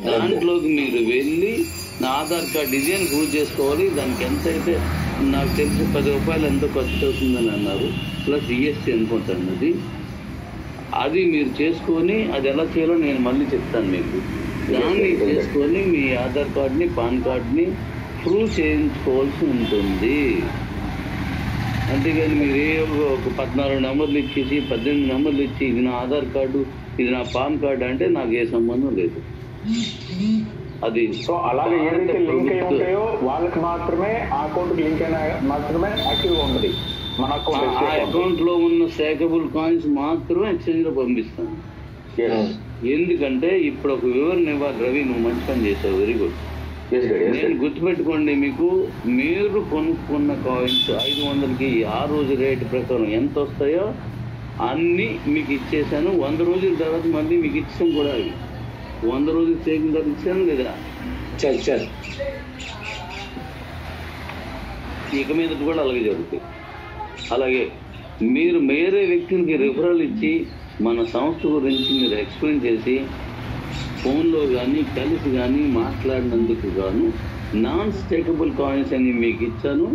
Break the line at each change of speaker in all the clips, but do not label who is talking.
దాంట్లోకి మీరు వెళ్ళి నా ఆధార్ కార్డు ఇది అని ప్రూవ్ చేసుకోవాలి. దానికి ఎంత అయితే నాకు తెలిసి 10 రూపాయలు ఎంతో ఖర్చు అవుతుందని అన్నారు, ప్లస్ జిఎస్టీ అనుకుంటాను. అది మీరు చేసుకొని అది ఎలా చేయాలో నేను మళ్ళీ చెప్తాను మీకు. దాన్ని చేసుకొని మీ ఆధార్ కార్డుని పాన్ కార్డుని ప్రూవ్ చేయించుకోవాల్సి ఉంటుంది. అంతేగాని మీరు ఒక 14 నెంబర్లు ఇచ్చేసి 18 నెంబర్లు ఇచ్చి ఇది నా ఆధార్ కార్డు ఇది నా పాన్ కార్డు అంటే నాకు ఏ సంబంధం లేదు. అది
సో అలాగే ఏదైతే లింక్ అయి ఉంటాయో వాళ్ళకి మాత్రమే ఆ అకౌంట్ లింక్ అయినా మాత్రమే యాక్టివ్ గా ఉంటుంది. మన
అకౌంట్ లో ఉన్న స్టేకబుల్ కాయిన్స్ మాత్రమే ఎక్స్చేంజ్ లో పంపిస్తాను. ఎందుకంటే ఇప్పుడు ఒక వివరణ ఇవ్వాలి. రవి, నువ్వు మంచి పని చేసావు, వెరీ గుడ్. నేను గుర్తుపెట్టుకోండి, మీకు మీరు కొనుక్కున్న కాయిన్స్ 500కి ఆ రోజు రేటు ప్రకారం ఎంత వస్తాయో అన్ని మీకు ఇచ్చేసాను. 100 రోజుల తర్వాత మళ్ళీ మీకు ఇచ్చాను కూడా. అవి 100 రోజులు చేసిన తర్వాత ఇచ్చాను లేదా? ఇక మీద కూడా అలాగే జరుగుతాయి. అలాగే మీరు వేరే వ్యక్తులకి రిఫరల్ ఇచ్చి మన సంస్థ గురించి మీరు ఎక్స్ప్లెయిన్ చేసి ఫోన్లో కానీ కలిసి కానీ మాట్లాడినందుకు గాను నాన్ స్టేకబుల్ కాయిన్స్ అని మీకు ఇచ్చాను.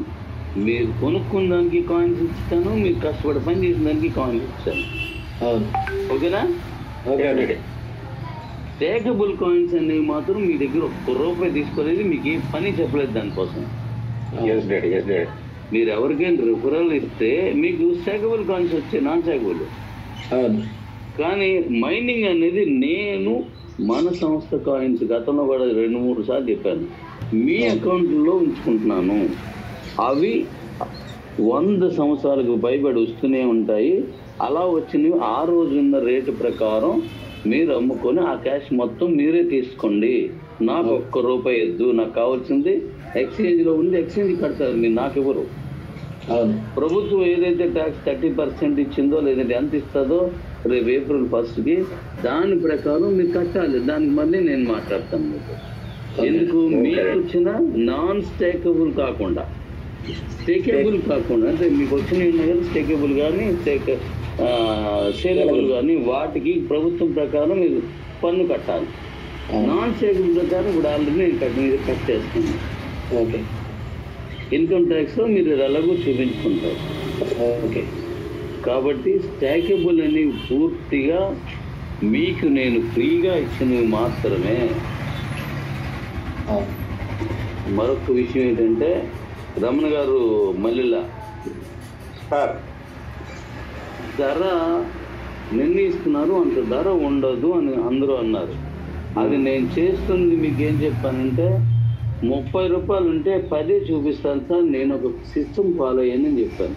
మీరు కొనుక్కున్న దానికి కాయిన్స్ ఇచ్చాను, మీరు కష్టపడి పని చేసిన దానికి కాయిన్స్ ఇచ్చాను. ఓకేనా? స్టేకబుల్ కాయిన్స్ అనేవి మాత్రం మీ దగ్గర ₹1 తీసుకోలేదు, మీకు ఏ పని చెప్పలేదు దానికోసం. మీరు ఎవరికైనా రిఫరల్ ఇస్తే మీకు స్టేకబుల్ కాయిన్స్ వచ్చాయి, నాన్ స్టేకబుల్. కానీ మైనింగ్ అనేది నేను మన సంస్థ కాయిన్స్ గతంలో కూడా 2-3 సార్లు చెప్పాను, మీ అకౌంట్లో ఉంచుకుంటున్నాను. అవి 100 సంవత్సరాలకు పైబడి వస్తూనే ఉంటాయి. అలా వచ్చినవి ఆ రోజున్న రేటు ప్రకారం మీరు అమ్ముకొని ఆ క్యాష్ మొత్తం మీరే తీసుకోండి. నాకు ₹1 ఇద్దు, నాకు కావాల్సింది ఎక్స్చేంజ్లో ఉంది, ఎక్స్చేంజ్ కడతారు, మీరు నాకు ఇవ్వరు. ప్రభుత్వం ఏదైతే ట్యాక్స్ 30% ఇచ్చిందో లేదంటే ఎంత ఇస్తుందో రేపు April 1st దాని ప్రకారం మీరు కట్టాలి. దానికి మళ్ళీ నేను మాట్లాడతాను మీకు. ఎందుకు మీకు వచ్చిన నాన్ స్టేకబుల్ కాకుండా స్టేకేబుల్ కాకుండా అంటే మీకు వచ్చినవి ఉన్నాయి కదా స్టేకేబుల్ కానీ సేలబుల్ కానీ వాటికి ప్రభుత్వం ప్రకారం మీరు పన్ను కట్టాలి. నాన్ స్టేకబుల్ ప్రకారం ఇప్పుడు ఆల్రెడీ నేను కట్ చేస్తాను. ఓకే, ఇన్కమ్ ట్యాక్స్లో మీరు ఎలాగో చూపించుకుంటారు. ఓకే, కాబట్టి స్టాకేబుల్ అనేవి పూర్తిగా మీకు నేను ఫ్రీగా ఇచ్చినవి మాత్రమే. మరొక విషయం ఏంటంటే రమణ గారు మల్లెల
సార్
ధర నిర్ణయిస్తున్నారు, అంత ధర ఉండదు అని అందరూ అన్నారు. అది నేను చేస్తుంది మీకు ఏం చెప్పానంటే ₹30 ఉంటే 10 చూపిస్తాను సార్, నేను ఒక సిస్టమ్ ఫాలో అయ్యానని చెప్పాను.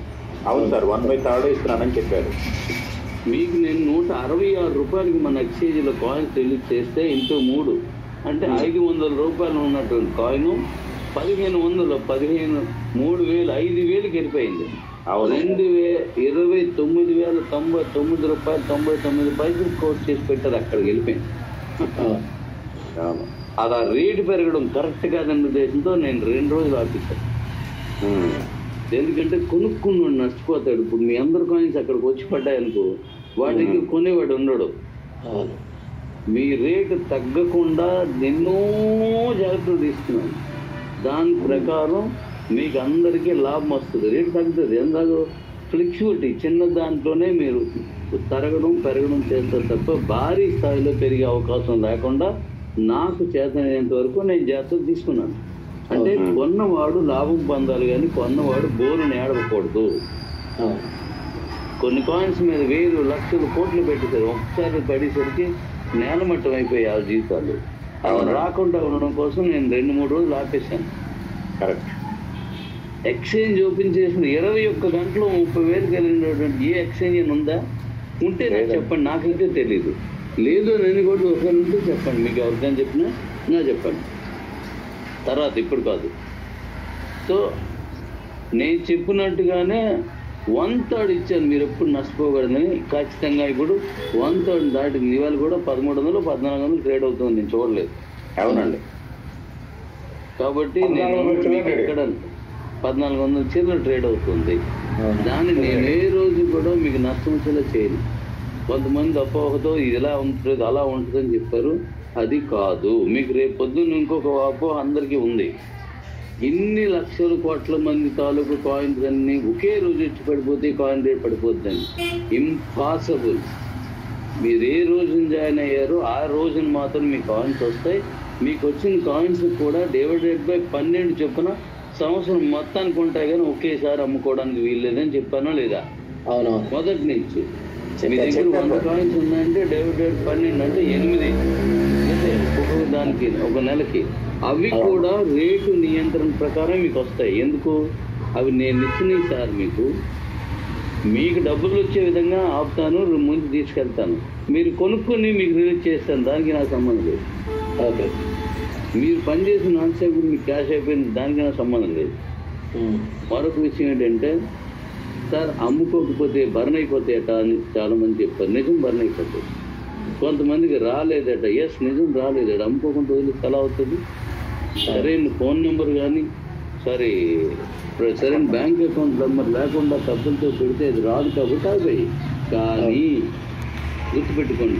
అవును సార్, 1/3 ఇస్తున్నానని చెప్పారు.
మీకు నేను ₹166 మన ఎక్స్చేంజ్లో కాయిన్స్ రిలీజ్ చేస్తే ఇంటూ 3 అంటే ₹500 ఉన్నటువంటి కాయిన్ 1500 3,000 5,000కి వెళ్ళిపోయింది. 29,099 కోట్ చేసి పెట్టారు, అక్కడికి వెళ్ళిపోయింది. అలా రేటు పెరగడం కరెక్ట్ కాదన్న ఉద్దేశంతో నేను 2 రోజులు ఆపిస్తాను. ఎందుకంటే కొనుక్కున్నాడు నష్టపోతాడు. ఇప్పుడు మీ అందరు కాయిన్స్ అక్కడికి వచ్చి పడ్డాయనుకో వాటికి కొనేవాడు ఉండడు. మీ రేటు తగ్గకుండా ఎన్నో జాగ్రత్తలు తీసుకున్నాను. దాని ప్రకారం మీకు అందరికీ లాభం వస్తుంది, రేటు తగ్గుతుంది. ఎందుకు ఫ్లెక్సిబిలిటీ చిన్న దాంట్లోనే మీరు తరగడం పెరగడం చేస్తారు తప్ప భారీ స్థాయిలో పెరిగే అవకాశం లేకుండా నాకు చేతనైనంత వరకు నేను జాగ్రత్తలు తీసుకున్నాను. అంటే కొన్నవాడు లాభం పొందాలి కానీ కొన్నవాడు బోరుని ఏడవకూడదు. కొన్ని కాయిన్స్ మీద 1,000 లక్షలు కోట్లు పెట్టేశారు, ఒకసారి పడేసరికి నేలమట్టం అయిపోయి ఆ జీవితాలు. అవి రాకుండా ఉండడం కోసం నేను 2-3 రోజులు ఆపేశాను.
కరెక్ట్.
ఎక్స్చేంజ్ ఓపెన్ చేసిన 21 గంటలు 30,000కి వెళ్ళినటువంటి ఏ ఎక్స్చేంజ్ ఉందా? ఉంటే నాకు చెప్పండి, నాకైతే తెలీదు. లేదు నేను కూడా ఒకసారి ఉంటే చెప్పండి, మీకు ఎవరికైనా చెప్పినా నా చెప్పండి. తర్వాత ఇప్పుడు కాదు. సో నేను చెప్పినట్టుగానే 1/3 ఇచ్చాను, మీరు ఎప్పుడు నష్టపోకూడదని. ఖచ్చితంగా ఇప్పుడు 1/3 దాటింది. ఇవాళ కూడా 1300 1400 ట్రేడ్ అవుతుంది, నేను చూడలేదు.
అవునండి.
కాబట్టి నేను ఎక్కడ 1400 చీరలు ట్రేడ్ అవుతుంది. దాన్ని నేను ఏ రోజు కూడా మీకు నష్టం వచ్చేలా చేయను. కొంతమంది అపోహతో ఇది ఇలా ఉంటుంది అలా ఉంటుందని చెప్పారు. అది కాదు. మీకు రేపు పొద్దున్న ఇంకొక అపోహ అందరికీ ఉంది. ఇన్ని లక్షల కోట్ల మంది తాలూకు కాయిన్స్ అన్ని ఒకే రోజు ఇచ్చి పడిపోతే కాయిన్ రేట్ పడిపోద్దని. ఇంపాసిబుల్. మీరు ఏ రోజున జాయిన్ అయ్యారో ఆ రోజున మాత్రం మీ కాయిన్స్ వస్తాయి. మీకు వచ్చిన కాయిన్స్ కూడా డివైడెడ్ బై 12 చొప్పున సంవత్సరం మొత్తానికి ఉంటాయి, కానీ ఒకేసారి అమ్ముకోవడానికి వీల్లేదని చెప్పానో లేదా?
అవును,
మొదటి నుంచి మీ దగ్గర 100 కాయిన్స్ ఉన్నాయంటే డివైడెడ్ 12 అంటే 8 అంటే ఒక్కొక్క దానికి ఒక నెలకి. అవి కూడా రేటు నియంత్రణ ప్రకారం మీకు వస్తాయి. ఎందుకు? అవి నేను ఇచ్చినవి సార్. మీకు డబ్బులు వచ్చే విధంగా ఆపుతాను, ముందు తీసుకెళ్తాను. మీరు కొనుక్కొని మీకు రిలీజ్ చేస్తాను, దానికి నాకు సంబంధం లేదు.
ఓకే.
మీరు పనిచేసిన నాన్సేపు మీకు క్యాష్ అయిపోయింది, దానికి నాకు సంబంధం లేదు. మరొక విషయం ఏంటంటే, సార్ అమ్ముకోకపోతే బర్న్ అయిపోతాయట అని చాలా మంది చెప్పారు. నిజం, బర్న్ అయిపోతాయి. కొంతమందికి రాలేదట. ఎస్, నిజం, రాలేదట. అమ్ముకోకుండా వదిలిస్తే ఎలా అవుతుంది? సరైన ఫోన్ నెంబర్ కానీ సరైన బ్యాంక్ అకౌంట్ నెంబర్ లేకుండా డబ్బులతో పెడితే అది రాదు. కాబట్టి అయిపోయి. కానీ గుర్తుపెట్టుకోండి,